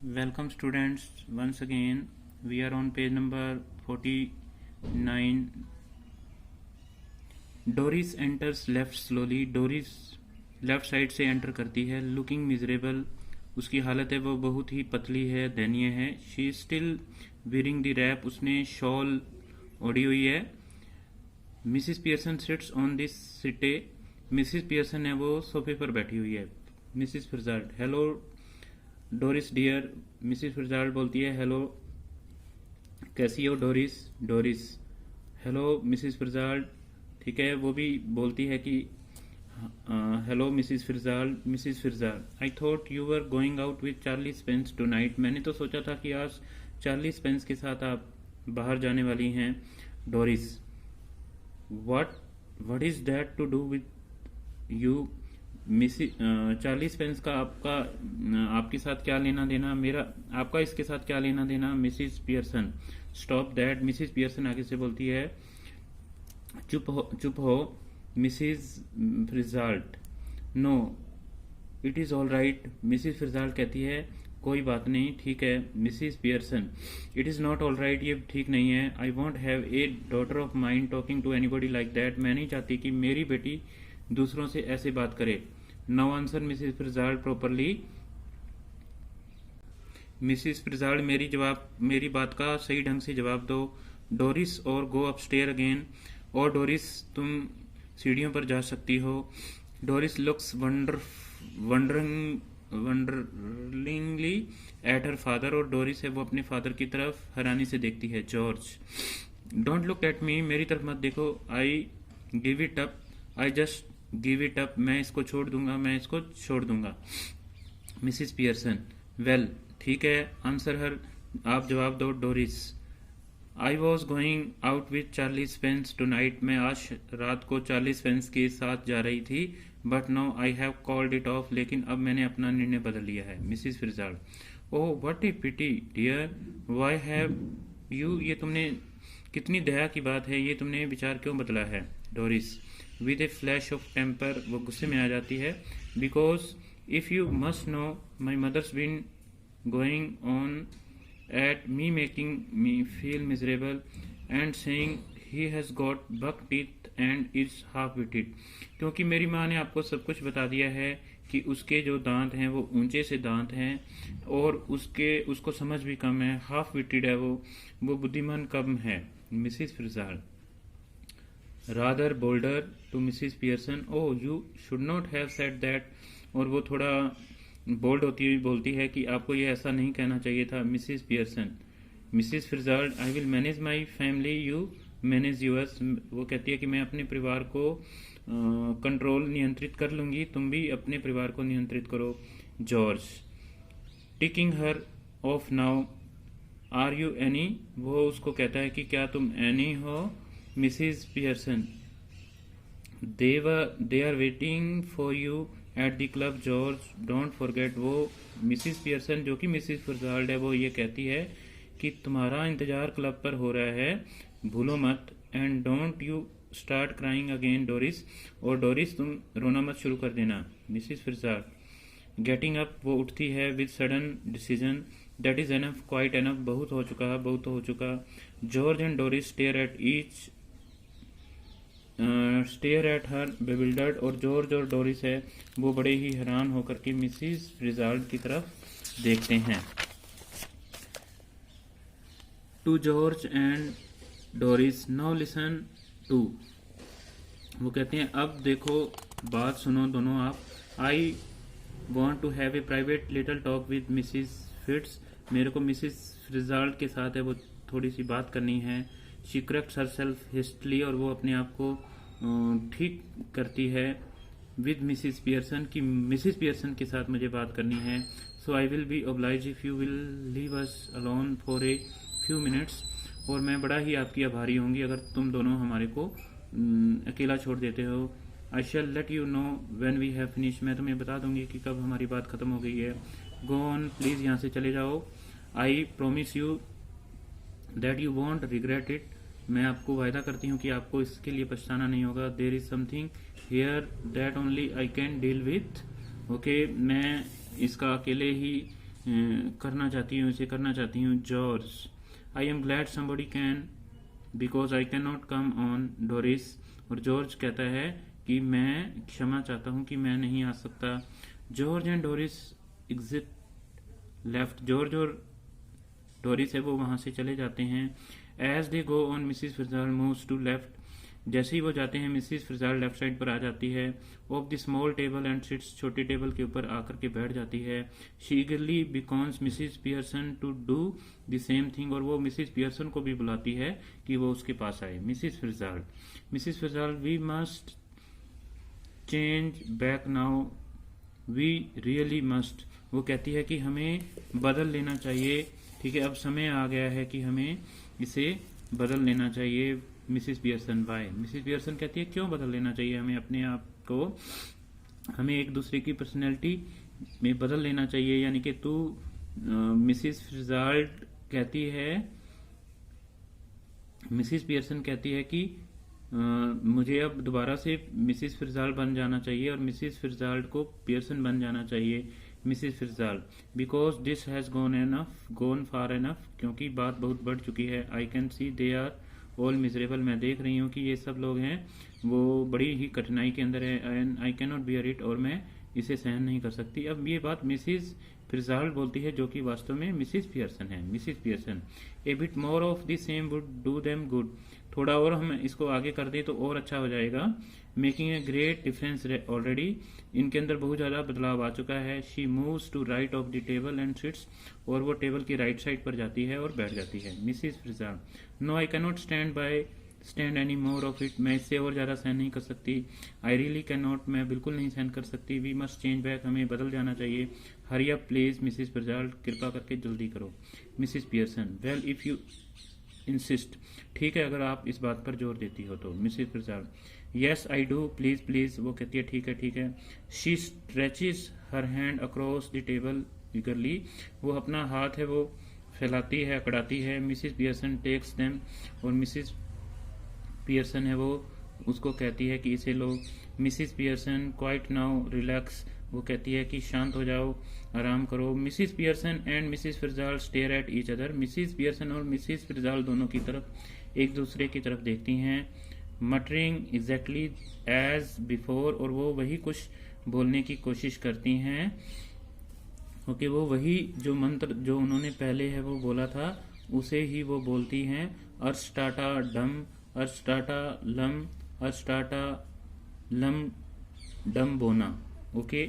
Welcome students, once again we are on page number 49. Doris enters left slowly. Doris left side से enter करती है. Looking miserable, उसकी हालत है वो बहुत ही पतली है, दयनीय है. She still wearing the wrap, उसने शॉल ओढ़ी हुई है. Mrs Pearson sits on this settee, Mrs Pearson है वो सोफे पर बैठी हुई है. Mrs Fitzgerald, hello Doris dear. Mrs Fitzgerald बोलती है हेलो, कैसी हो Doris. Doris, hello Mrs Fitzgerald. ठीक है, वो भी बोलती है कि hello Mrs Fitzgerald. Mrs Fitzgerald, I thought you were going out with Charlie Spence tonight, मैंने तो सोचा था कि आज चार्ली स्पेंस के साथ आप बाहर जाने वाली हैं. Doris, what is that to do with you. Mrs Charlie Spence का आपके साथ क्या लेना देना, मेरा आपका इसके साथ क्या लेना देना. Mrs Pearson, stop that. Mrs Pearson आगे से बोलती है चुप हो. Mrs Fitzgerald, no it is all right. Mrs Fitzgerald कहती है कोई बात नहीं, ठीक है. Mrs Pearson, it is not all right, ये ठीक नहीं है. I won't have a daughter of mine talking to anybody like that, मैं नहीं चाहती कि मेरी बेटी दूसरों से ऐसे बात करे. Now answer Mrs Fitzgerald properly. Mrs Fitzgerald, मेरी बात का सही ढंग से जवाब दो. डोरिस, और गो अपस्टेयर अगेन, और डोरिस तुम सीढ़ियों पर जा सकती हो. Doris looks wonderingly at her father, और डोरिस है वो अपने फादर की तरफ हैरानी से देखती है. George, don't look at me, मेरी तरफ मत देखो. I give it up, I just give it up, मैं इसको छोड़ दूंगा. मिसिस पियर्सन, वेल ठीक है, आंसर हर, आप जवाब दो. Doris, I was going out with Charlie Spence tonight, मैं आज रात को चार्ली स्पेंस के साथ जा रही थी. But now I have called it off, लेकिन अब मैंने अपना निर्णय बदल लिया है. Mrs Fitzgerald, oh what a pity dear, why have you, ये तुमने, कितनी दया की बात है, ये तुमने विचार क्यों बदला है. Doris with a flash of temper, वो गुस्से में आ जाती है. Because if you must know my mother's been going on at me making me feel miserable and saying he has got buck teeth and is half witted, क्योंकि मेरी माँ ने आपको सब कुछ बता दिया है कि उसके जो दांत हैं वो ऊंचे से दांत हैं और उसको समझ भी कम है. हाफ विटेड है वो बुद्धिमान कम है. Mrs Fitzgerald, rather bolder to Mrs Pearson, oh you should not have said that, और वो थोड़ा बोल्ड होती हुई बोलती है कि आपको ये ऐसा नहीं कहना चाहिए था. Mrs Pearson, Mrs Fitzgerald, I will manage my family, you manage yours, वो कहती है कि मैं अपने परिवार को नियंत्रित कर लूंगी, तुम भी अपने परिवार को नियंत्रित करो. George, ticking her off now, are you any, वो उसको कहता है कि क्या तुम एनी हो. Mrs Pearson, they are waiting for you at the club George, don't forget, वो मिसिस पियर्सन जो कि मिसिस फिट्जराल्ड है वो ये कहती है कि तुम्हारा इंतजार क्लब पर हो रहा है, भूलो मत. And don't you start crying again Doris, और डोरिस तुम रोना मत शुरू कर देना. मिसिस फिट्जराल्ड, गेटिंग अप, वो उठती है with sudden decision, that is enough, quite enough, बहुत हो चुका. George and Doris stare at her bewildered, और जॉर्ज और डोरिस है वो बड़े ही हैरान होकर के मिसिस फिट्जराल्ड की तरफ देखते हैं. To George and Doris, now listen to, वो कहते हैं अब देखो, बात सुनो दोनों आप. I want to have a private little talk with Mrs Fitz, मेरे को मिसिस फिट्जराल्ड के साथ है वो थोड़ी सी बात करनी है. शी करेक्ट्स हरसेल्फ हेस्टली, और वो अपने आप को ठीक करती है. विद मिसिस पियर्सन, कि मिसिस पियर्सन के साथ मुझे बात करनी है. So I will be oblige if you will leave us alone for a few minutes, और मैं बड़ा ही आपकी आभारी होंगी अगर तुम दोनों हमारे को अकेला छोड़ देते हो. I shall let you know when we have finish, मैं तुम्हें बता दूंगी कि कब हमारी बात खत्म हो गई है. गो ऑन प्लीज, यहाँ से चले जाओ. I promise you that you want regret it, मैं आपको वायदा करती हूँ कि आपको इसके लिए पछताना नहीं होगा. There is something here that only I can deal with, okay, मैं इसका अकेले ही करना चाहती हूँ, इसे करना चाहती हूँ। George, I am glad somebody can because I can not come on Doris. और जॉर्ज कहता है कि मैं क्षमा चाहता हूँ कि मैं नहीं आ सकता। George and Doris exit left. George और डोरिस है वो वहां से चले जाते हैं। As they go on Mrs Fitzgerald moves to left. जैसे ही वो जाते हैं मिसिस फिजाल लेफ्ट साइड पर आ जाती है। Of the small table and sits, छोटे टेबल के ऊपर आकर के बैठ जाती है। She eagerly beckons Mrs Pearson to do the same thing. और वो मिसिस पियर्सन को भी बुलाती है कि वो उसके पास आए। Mrs Fitzgerald, we must change back now, we really must. वो कहती है कि हमें बदल लेना चाहिए, ठीक है, अब समय आ गया है कि हमें इसे बदल लेना चाहिए। Mrs Pearson, why? Mrs Pearson कहती है क्यों बदल लेना चाहिए हमें अपने आप को, हमें एक दूसरे की पर्सनैलिटी में बदल लेना चाहिए। यानी कि तू, मिसिस फिजाल्ड कहती है, मिसिस पियर्सन कहती है कि मुझे अब दोबारा से मिसिस फिजाल्ड बन जाना चाहिए और मिसिस फिजाल्ड को पियर्सन बन जाना चाहिए। Mrs Fitzgerald, because this has gone far enough, क्योंकि बात बहुत बढ़ चुकी है। I can see they are all miserable, मैं देख रही हूँ कि ये सब लोग हैं वो बड़ी ही कठिनाई के अंदर है। And I can not bear it, और मैं इसे सहन नहीं कर सकती। अब ये बात मिसिस फिजाल्ड बोलती है जो कि वास्तव में मिसिस पियर्सन है। Mrs Pearson, A bit more of the same would do them good. थोड़ा और हम इसको आगे कर दें तो और अच्छा हो जाएगा। Making a great difference already, इनके अंदर बहुत ज़्यादा बदलाव आ चुका है। She moves to right of the table and sits, और वो टेबल की राइट साइड पर जाती है और बैठ जाती है। Mrs Fitzgerald, no I can not stand any more of it, मैं इससे और ज़्यादा सहन नहीं कर सकती। आई रियली कैन नॉट, मैं बिल्कुल नहीं सहन कर सकती। वी मस्ट चेंज बैक, हमें बदल जाना चाहिए। हरी अप प्लीज मिसिस फिजाल्ड, कृपा करके जल्दी करो। Mrs Pearson, well if you insist, ठीक है अगर आप इस बात पर जोर देती हो तो। Mrs Fitzgerald, yes I do, please please. वो कहती है ठीक है ठीक है। She stretches her hand across the table eagerly, वो अपना हाथ है वो फैलाती है, अकड़ाती है। मिसिस पियर्सन टेक्स देम, और मिसिस पियर्सन है वो उसको कहती है कि इसे लो। Mrs Pearson, quite now relax, वो कहती है कि शांत हो जाओ, आराम करो। Mrs Pearson and Mrs Fitzgerald stare at each other, Mrs Pearson और मिसिस फिजाल्ड दोनों की तरफ, एक दूसरे की तरफ देखती हैं। मटरिंग एग्जैक्टली एज बिफोर, और वो वही कुछ बोलने की कोशिश करती हैं, क्योंकि वो वही जो मंत्र जो उन्होंने पहले है वो बोला था उसे ही वो बोलती हैं। अर्स्टाटा डम, अर्स्टाटा लम, अर्स्टाटा लम डम बोना। Okay,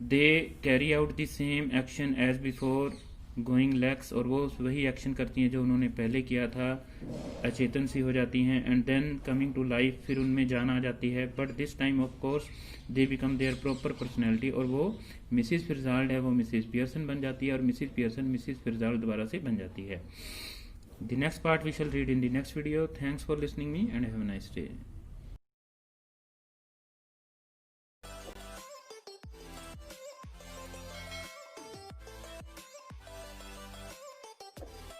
they carry out the same action as before going legs, और वो वही एक्शन करती हैं जो उन्होंने पहले किया था, अचेतन सी हो जाती हैं। And then coming to life, फिर उनमें जान आ जाती है। But this time of course they become their proper personality, और वो मिसिस फिजाल्ड है वो मिसिस पियर्सन बन जाती है, और मिसिस पियर्सन मिसिस फिजाल्ड दोबारा से बन जाती है। The next part we shall read in the next video. Thanks for listening me and have a nice day.